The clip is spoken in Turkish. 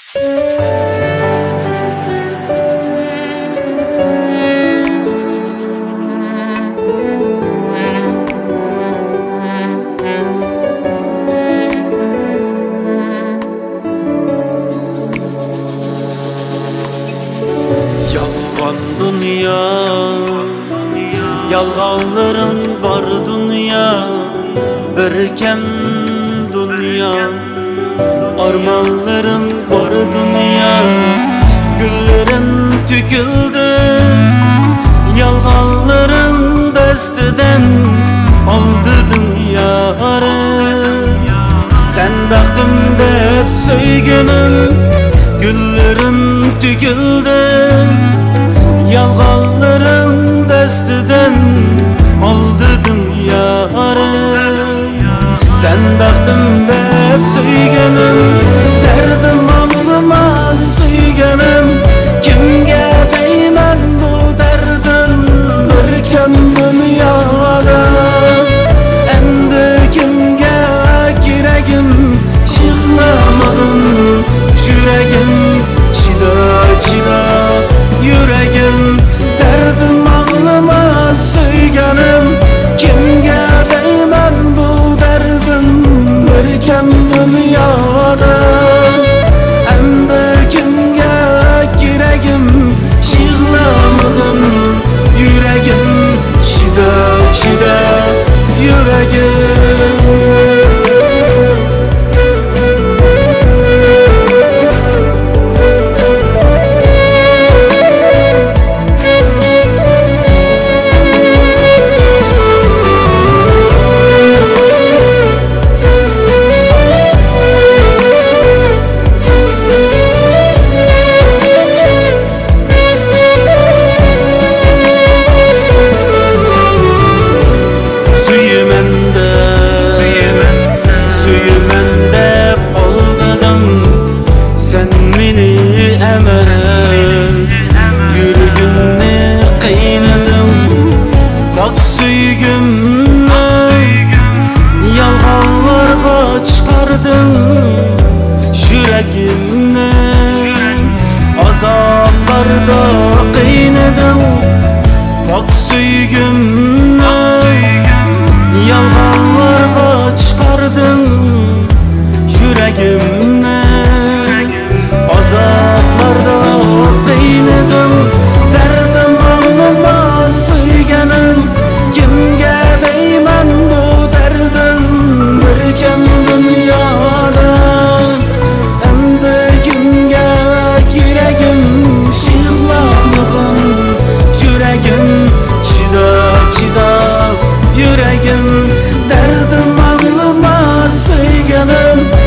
Yalgan dünya, yalganların var dünya, berkem dünya, armanların var dünya, güllerin tüküldü, yalganların desteden aldı dünyarı. Sen baktım dep söygenim, güllerim tüküldü, yalganların desteden aldı dünyarı. Sen baktım hep söygenim, derdim anlamaz söygenim. Kimge deymen bu derdim, berkem dünyada. Endi kimge kiregim, şıklamadım yüreğim. Çida çida yüreğim, derdim anlamaz söygenim. Kimge deymen bu derdim, berkem dünyada. Endi kimge kiregim, şıklamadım yüreğim. Çida çida yüreğim. Yalganlarga çıkardın yüreğimni, azaplarda kıynadım bak söygümni. Yalganlarga çıkardın yüreğimni, azaplarda kıynadım. Derdim anlamaz söygenim, kimge deymen bu derdim, berkem dünyada. Endi kimge kiregim, şıklamadım yüreğim. Çida çida yüreğim, derdim anlamaz söygenim.